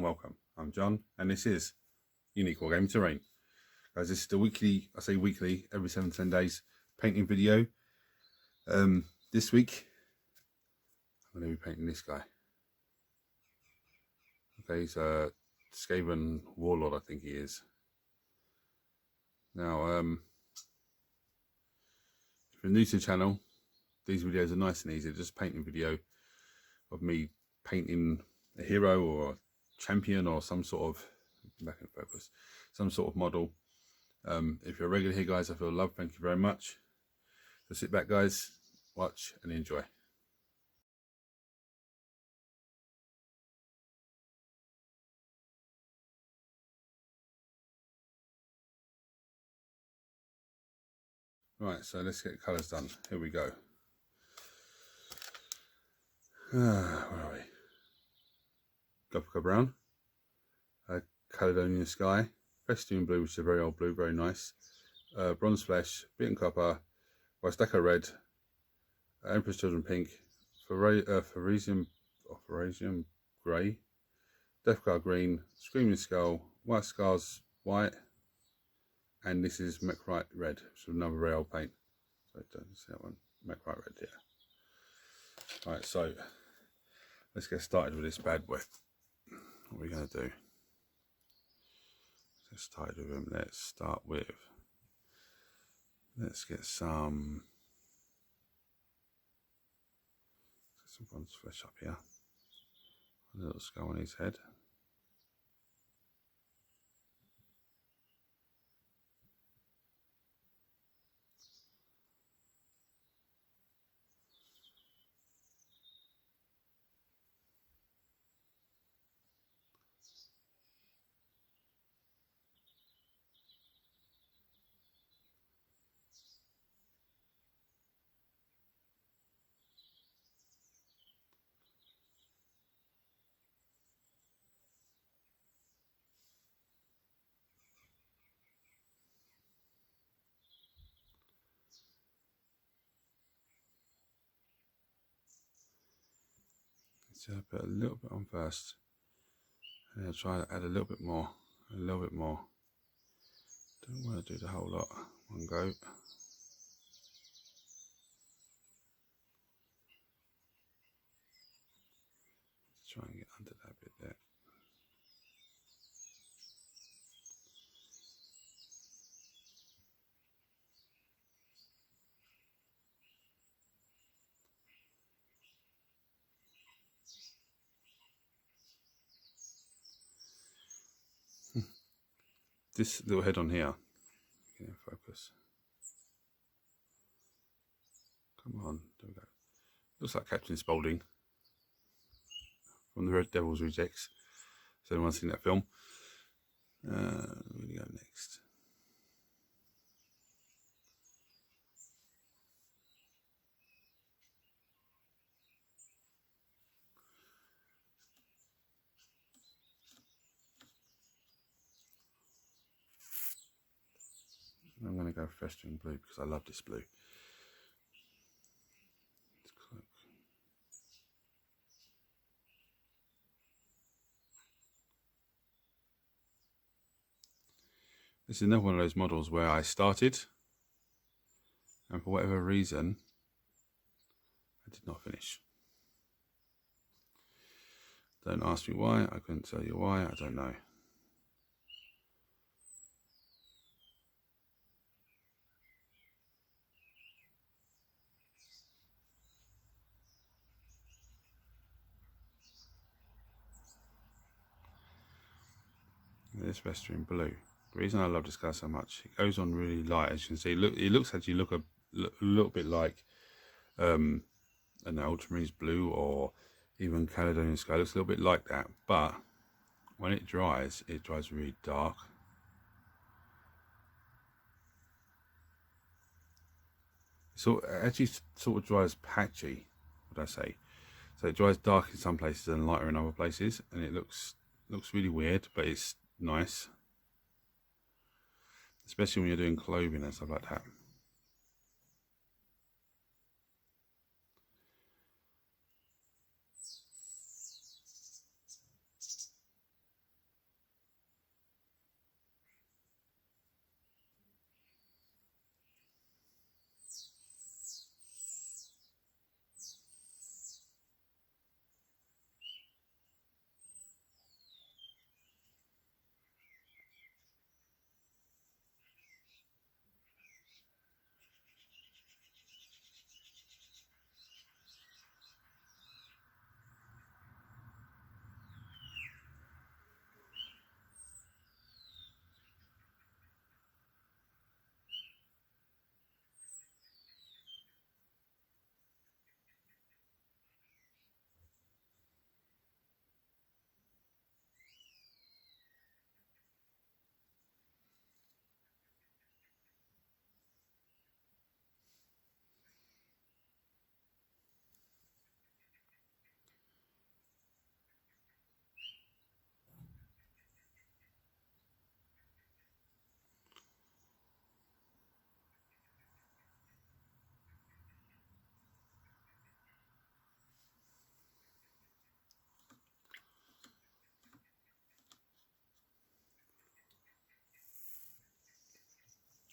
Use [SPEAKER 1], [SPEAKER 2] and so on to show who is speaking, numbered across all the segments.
[SPEAKER 1] and welcome. I'm John, and this is Unique Wargaming Terrain. Guys, this is the weekly, I say weekly, every 7 to 10 days painting video. This week, I'm going to be painting this guy. Okay, he's a skaven warlord, I think he is. Now, if you're new to the channel, these videos are nice and easy. Just a painting video of me painting a hero or a champion or some sort of, back in focus, some sort of model. If you're a regular here, guys, I feel loved. Thank you very much. So sit back, guys, watch and enjoy. Right, so let's get colours done. Here we go. Where are we? Gothica brown, Caledonian sky, festoon blue, which is a very old blue, very nice. Bronze flesh, beaten copper, Westaka red, Emperor's Children pink, Pharisium grey, Deathguard green, Screaming Skull, White Scars white, and this is Mechrite red, which is another very old paint. So don't see that one, Mechrite red, yeah. Right, so let's get started with this bad boy. What are we going to do? Let's get started with him. Let's get some bronze flesh up here. A little skull on his head. So I put a little bit on first, and I'll try to add a little bit more, Don't want to do the whole lot one go. Let's try and get under that bit there. This little head on here, get in focus. Come on, there we go. Looks like Captain Spaulding from the Red Devil's Rejects. Has anyone seen that film? Where do we go next? I'm going to go festoon blue because I love this blue. This is another one of those models where I started and for whatever reason I did not finish. Don't ask me why, I couldn't tell you why, I don't know. This festoon blue. The reason I love this guy so much, it goes on really light, as you can see. Look, it looks actually look a little bit like an Ultramarines blue or even Caledonian sky. It looks a little bit like that, but when it dries really dark. So it actually sort of dries patchy, would I say? So it dries dark in some places and lighter in other places, and it looks really weird, but it's nice, especially when you're doing clothing and stuff like that.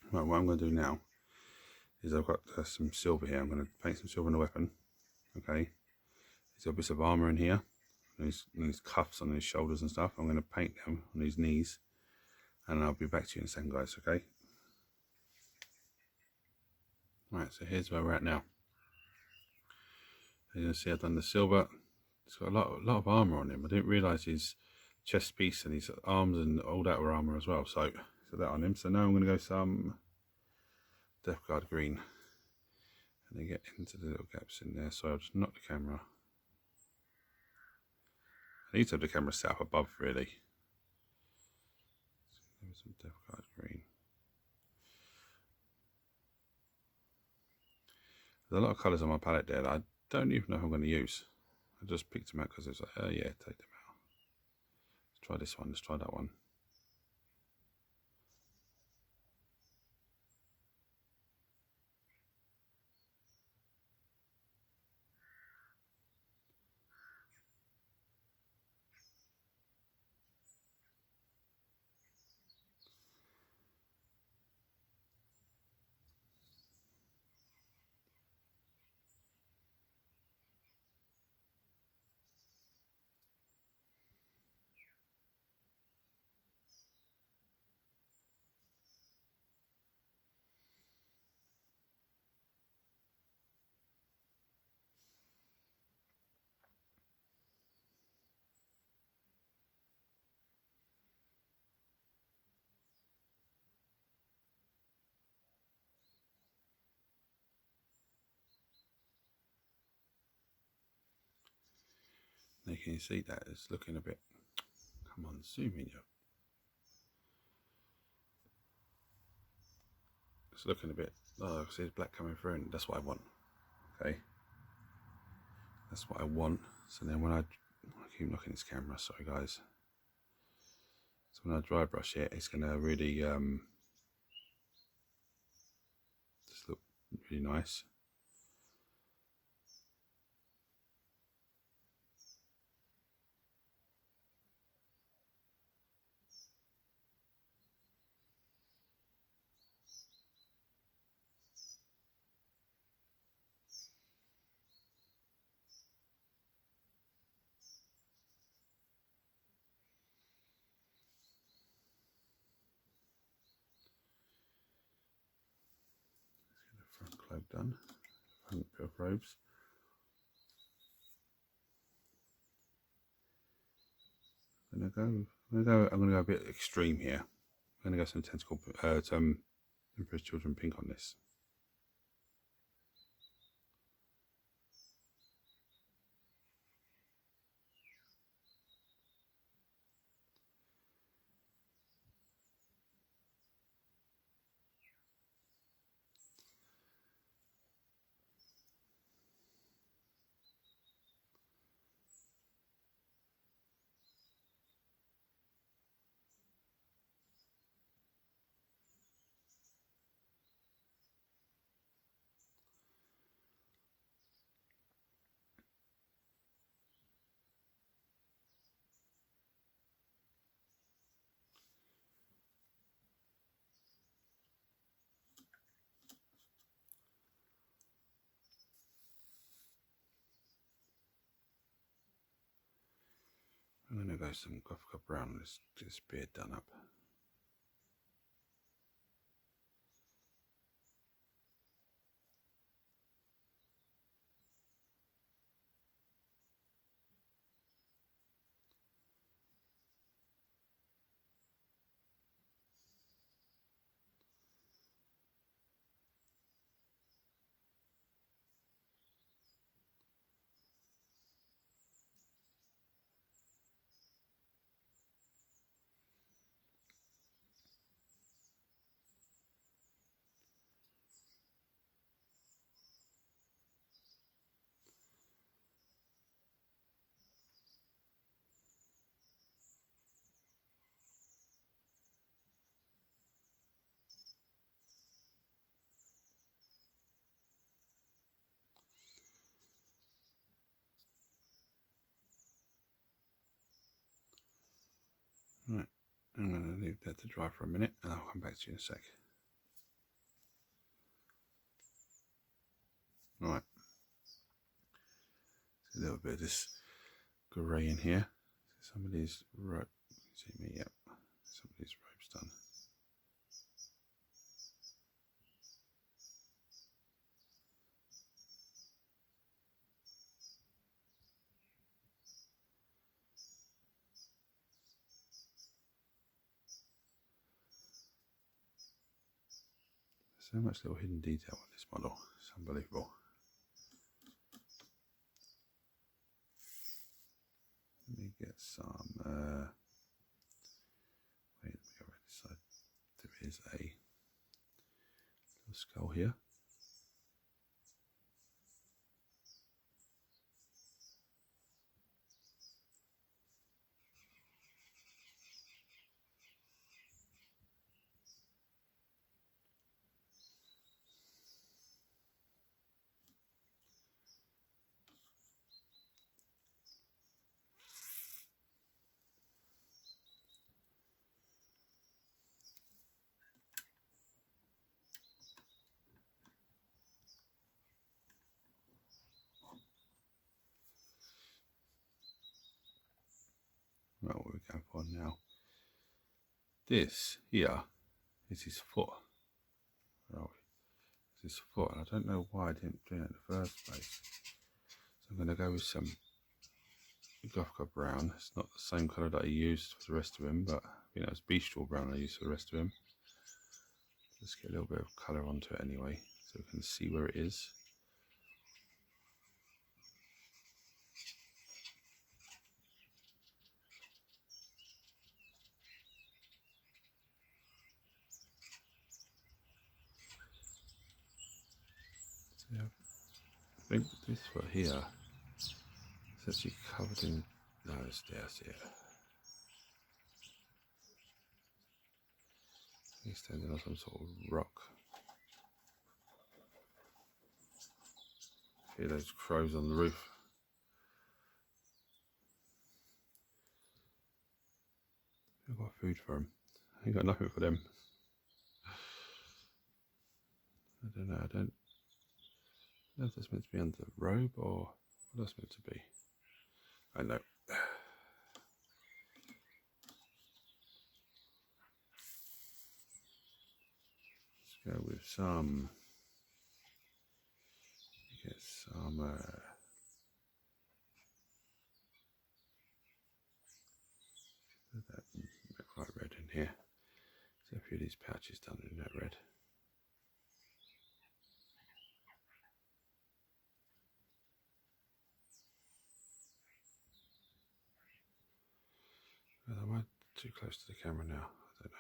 [SPEAKER 1] Right, what I'm going to do now is I've got some silver here. I'm going to paint some silver on the weapon. Okay, he's got bits of armour in here, and his cuffs on his shoulders and stuff. I'm going to paint them on his knees, and I'll be back to you in a second, guys. Okay. Right, so here's where we're at now. As you can see, I've done the silver. It's got a lot of armour on him. I didn't realise his chest piece and his arms and all that were armour as well. So that on him. So now I'm going to go some Death Guard green, and then get into the little gaps in there. So I'll just knock the camera. I need to have the camera set up above, really. Some Death Guard green. There's a lot of colours on my palette there that I don't even know if I'm going to use. I just picked them out because it's like, oh yeah, take them out. Let's try this one. Let's try that one. Now can you see that it's looking a bit, come on, zoom in you. It's looking a bit, oh, see there's black coming through, and that's what I want. Okay, that's what I want. So then when I keep knocking this camera, sorry guys. So when I dry brush it, it's gonna really just look really nice. Front cloak done, front bit of robes. I'm gonna go a bit extreme here. I'm gonna go some tentacle, some Emperor's Children pink on this. I'm gonna go some Gothic brown on this beard done up. Right, I'm going to leave that to dry for a minute and I'll come back to you in a sec. Right, a little bit of this grey in here. Somebody's robe. See me? Yep. Somebody's robe's done. So much little hidden detail on this model. It's unbelievable. Let me get some. Wait, let me go around this side. There is a little skull here. Right, what we go for now? This here is his foot. Where are we? It's his foot. I don't know why I didn't do it in the first place. So I'm going to go with some Gothica brown. It's not the same colour that I used for the rest of him, but you know, it's bestial brown I used for the rest of him. Let's get a little bit of colour onto it anyway, so we can see where it is. So yeah, I think this foot here is actually covered in. No, it's there. I see it. He's standing on some sort of rock. Hear those crows on the roof. I've got food for them. I ain't got nothing for them. I don't know. I don't know if that's meant to be under the robe or what that's meant to be. I know. Let's go with some. Get some. That not quite red in here. So a few of these pouches done in that red. Well, am I too close to the camera now? I don't know.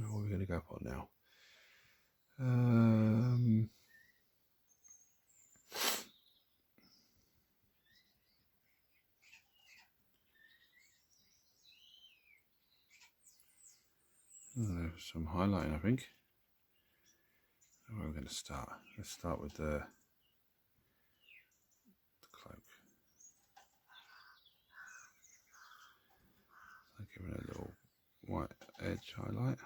[SPEAKER 1] What are we going to go for now? Some highlighting, I think. Where are we going to start? Let's start with the cloak. So give it a little white edge highlight.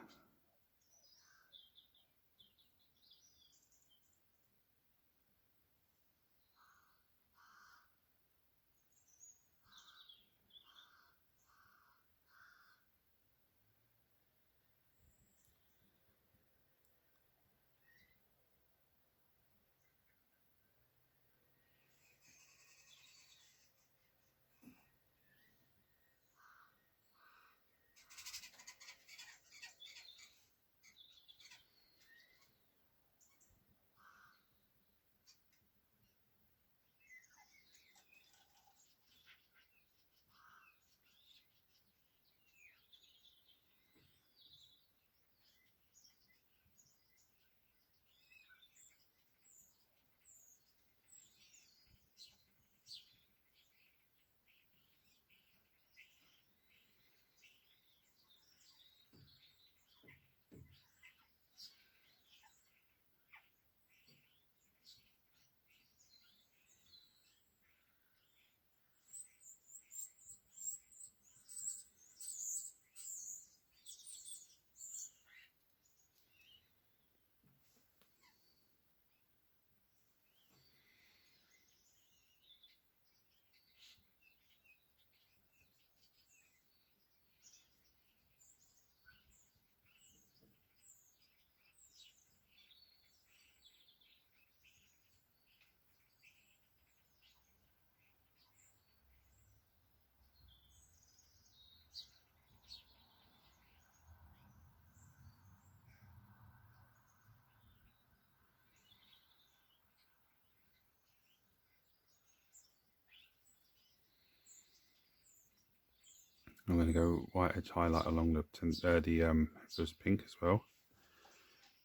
[SPEAKER 1] I'm going to go white edge highlight along the Emperor's pink as well,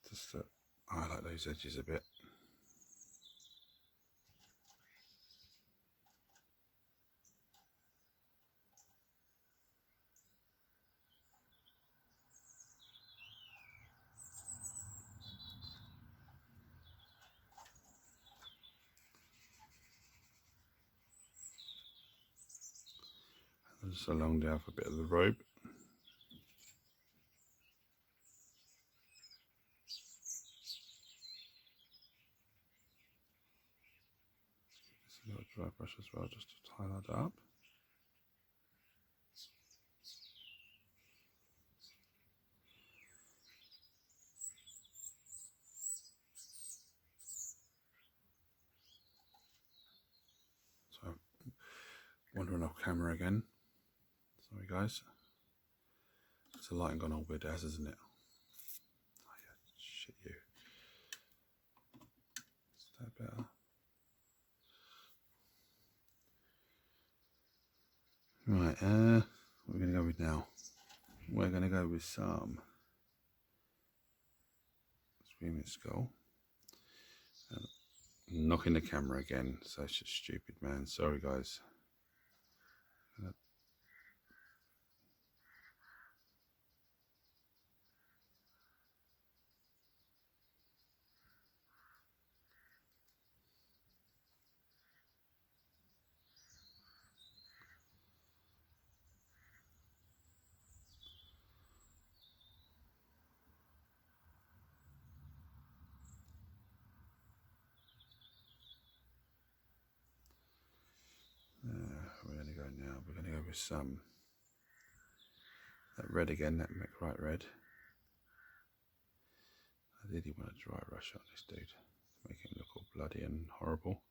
[SPEAKER 1] just to highlight those edges a bit. And just along the alphabet of the robe. Just a little dry brush as well, just to highlight that up. So, wandering off camera again. Sorry guys. It's the lighting gone all weird as, isn't it? Oh yeah, shit you. Is that better? Right, what are we going to go with now? We're going to go with some Screaming Skull. Knocking the camera again, so it's just stupid, man. Sorry guys. We're going to go now. We're going to go with some that red again, that McRite red. I really want to dry brush on this dude to make him look all bloody and horrible.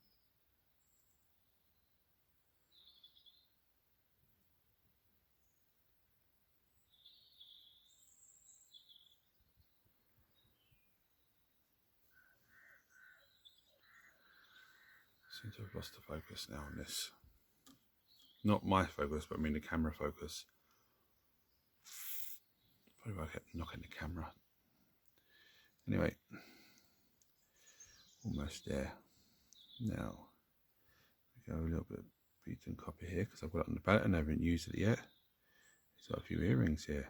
[SPEAKER 1] Seem to have lost the focus now on this. Not my focus, but I mean the camera focus. Probably I kept knocking the camera. Anyway, almost there. Now, we go a little bit beaten copper here because I've got it on the palette and I haven't used it yet. It's got a few earrings here.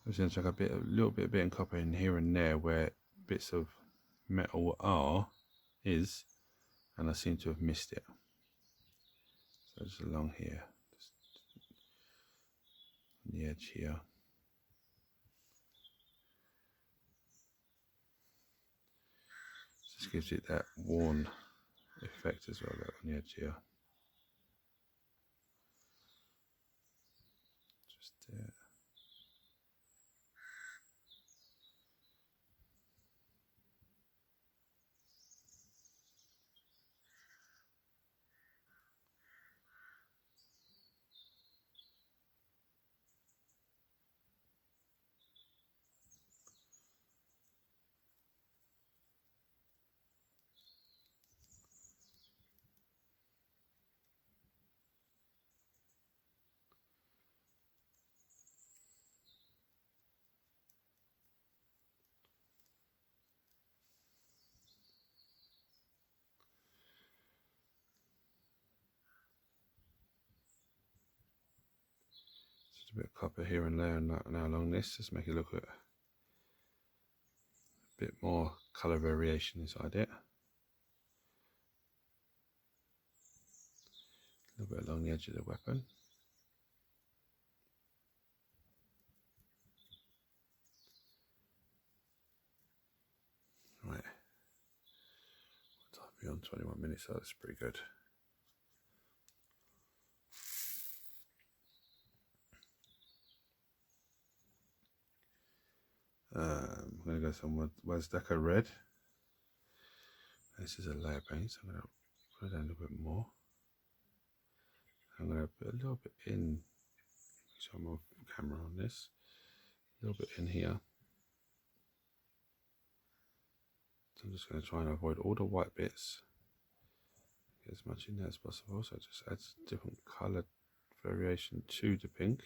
[SPEAKER 1] I was going to chuck a little bit of bit of copper in here and there where bits of metal is, and I seem to have missed it. So just along here, just on the edge here. Just gives it that worn effect as well, like on the edge here. Just there. Just a bit of copper here and there, and now along this, just make it look a bit more colour variation inside it. A little bit along the edge of the weapon. Right. Time beyond 21 minutes, so that's pretty good. I'm going to go some Deco red. This is a layer paint, so I'm going to put it down a little bit more. I'm going to put a little bit in, so I'm off camera on this. little bit in here. So I'm just going to try and avoid all the white bits. Get as much in there as possible. So it just adds different colour variation to the pink.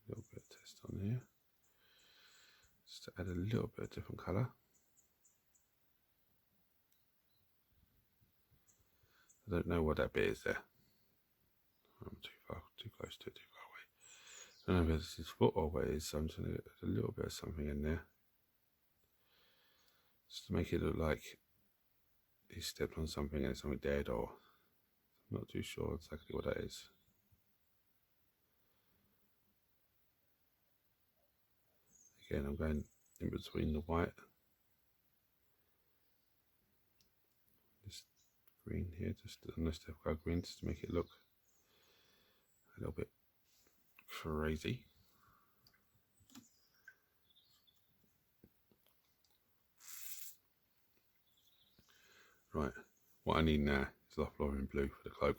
[SPEAKER 1] A little bit of test on here. Just to add a little bit of different colour. I don't know what that bit is there. I'm too close to it, too far away. I don't know if it's his foot or what it is, so I'm just going to get a little bit of something in there. Just to make it look like he stepped on something and it's something dead, or I'm not too sure exactly what that is. Again, I'm going in between the white. This green here, just on this Stepco green, just to make it look a little bit crazy. Right, what I need now is Warhammer blue for the cloak.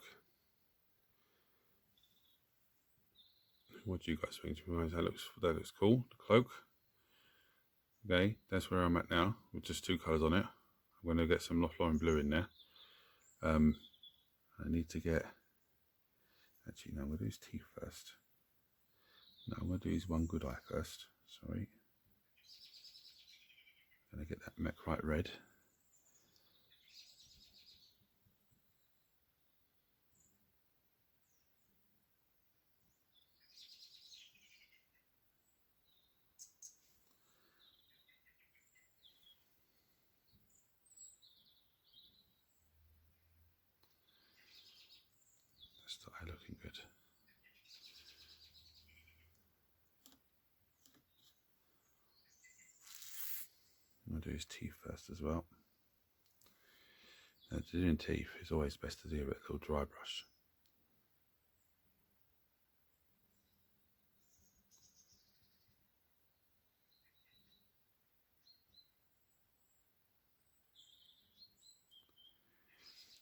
[SPEAKER 1] What do you guys think? That looks cool, the cloak. Okay, that's where I'm at now, with just two colours on it. I'm going to get some Warhammer blue in there. I need to get, actually no, I'm going to do his teeth first. No, I'm going to do his one good eye first, sorry. I'm going to get that Mechrite red. That's the eye looking good. I'm going to do his teeth first as well. Now, to do teeth, it's always best to do it with a little dry brush.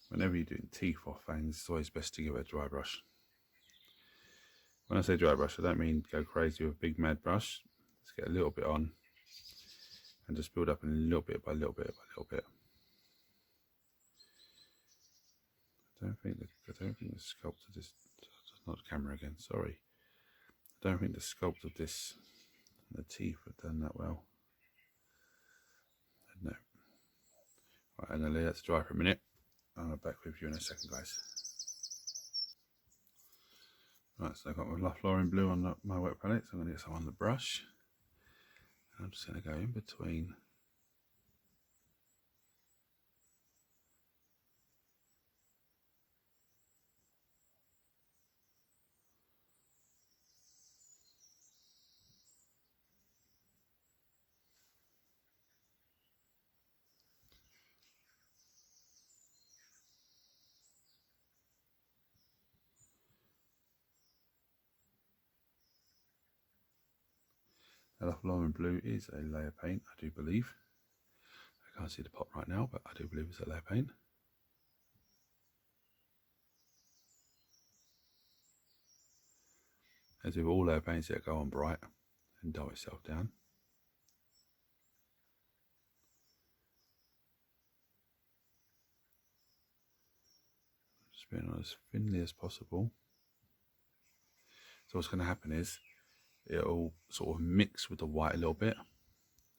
[SPEAKER 1] Whenever you're doing teeth or fangs, it's always best to give it a dry brush. When I say dry brush, I don't mean go crazy with a big mad brush. Just get a little bit on and just build up a little bit by little bit by little bit. I don't think the sculpt of this, not the camera again, sorry. I don't think the sculpt of this, the teeth have done that well. No. Right, I'm going to let that dry for a minute. I'll be back with you in a second, guys. Right, so I've got my Warhammer blue on my wet palette, so I'm going to get some on the brush. And I'm just going to go in between Warhammer blue is a layer paint, I do believe. I can't see the pot right now, but I do believe it's a layer paint. As with all layer paints, that go on bright and dull itself down. Just being on as thinly as possible. So what's going to happen is it'll sort of mix with the white a little bit.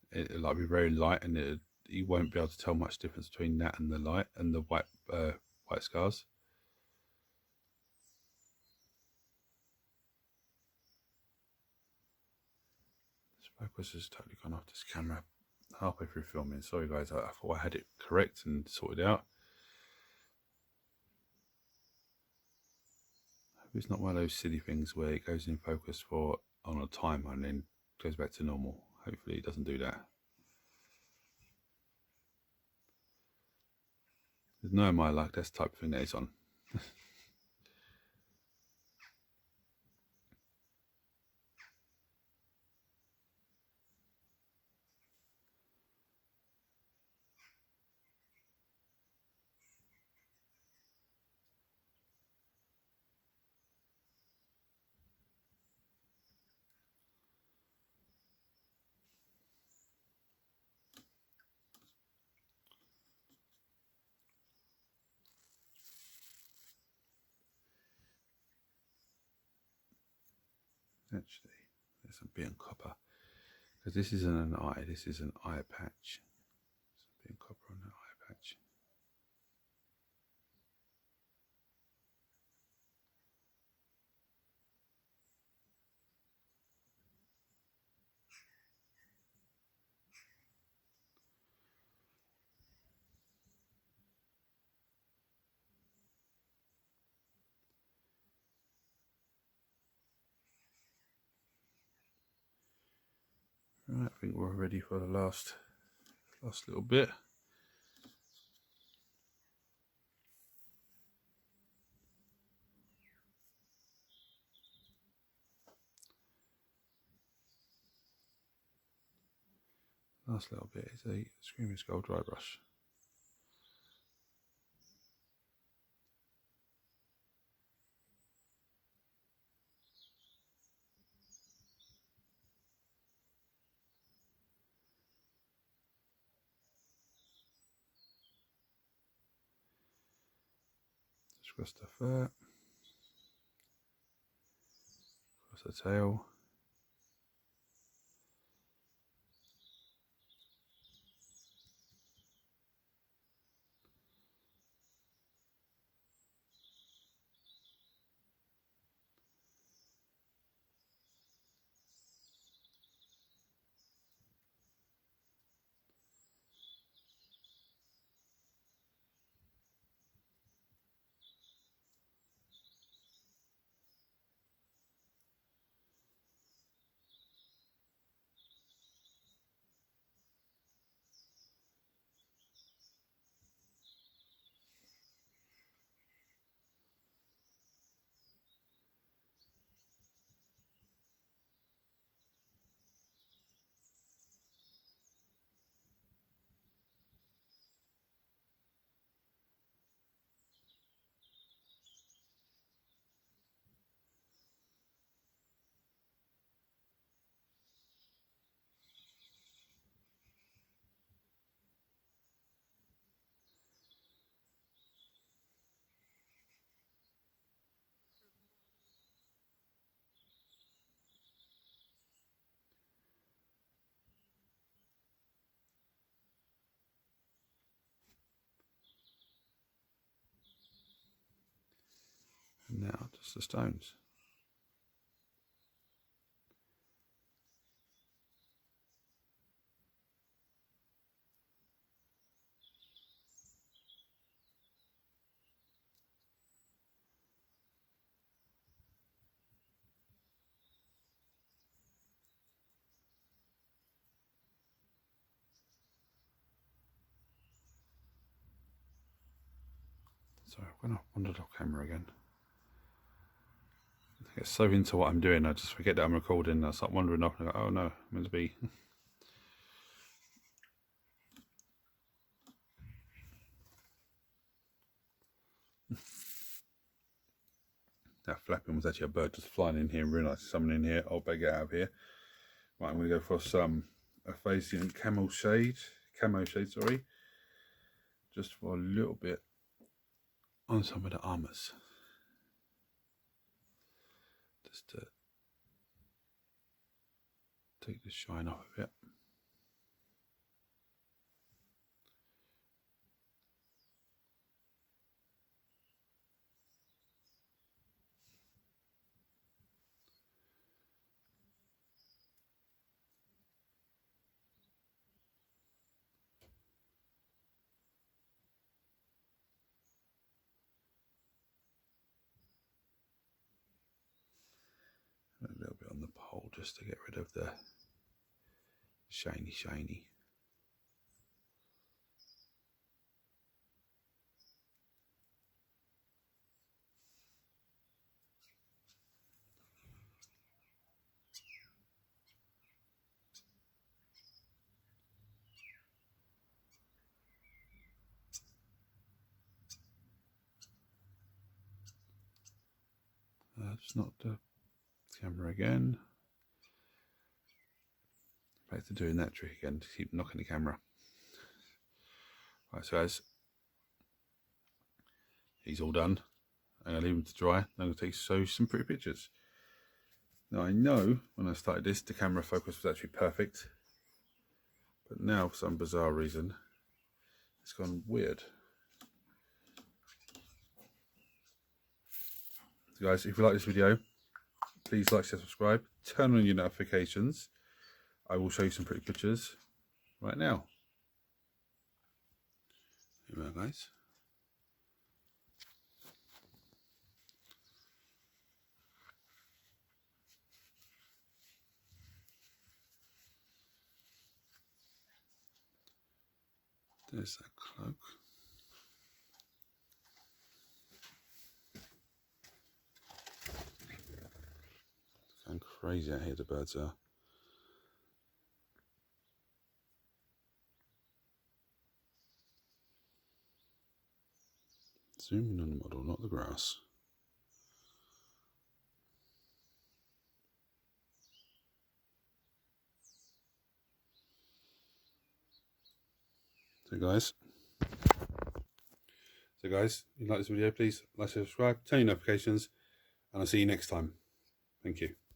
[SPEAKER 1] It'll like be very light, and you won't be able to tell much difference between that and the light and the white scars. This focus has totally gone off this camera halfway through filming. Sorry guys, I thought I had it correct and sorted out. I hope it's not one of those silly things where it goes in focus for on a timer and then goes back to normal. Hopefully it doesn't do that. There's no my luck, that's the type of thing that it's on. Actually, there's some bit of copper. Because this isn't an eye, this is an eye patch. Some bit of copper on that eye patch. Right, I think we're ready for the last little bit. Last little bit is a Screaming Skull dry brush. Just across the fur, across the tail. And now just the stones. Sorry, I'm going to wander off camera again. I get so into what I'm doing, I just forget that I'm recording. I start wandering off and I go, oh no, I'm meant to be. That flapping was actually a bird just flying in here and realised something in here. I'll better get out of here. Right, I'm going to go for some Aphasian camo shade, sorry. Just for a little bit on some of the armours. Just to take the shine off of it. And a little bit on the pole just to get rid of the shiny. Just not the camera again. Back to doing that trick again to keep knocking the camera. Right, so as he's all done, I'm going to leave him to dry. I'm going to take some pretty pictures. Now I know when I started this the camera focus was actually perfect, but now for some bizarre reason it's gone weird. So guys, if you like this video, please like, share, subscribe, turn on your notifications. I will show you some pretty pictures right now. Here we are, guys. There's that cloak. It's going crazy out here, the birds are. Zoom in on the model, not the grass. So guys, if you like this video, please like, share, subscribe, turn your notifications, and I'll see you next time. Thank you.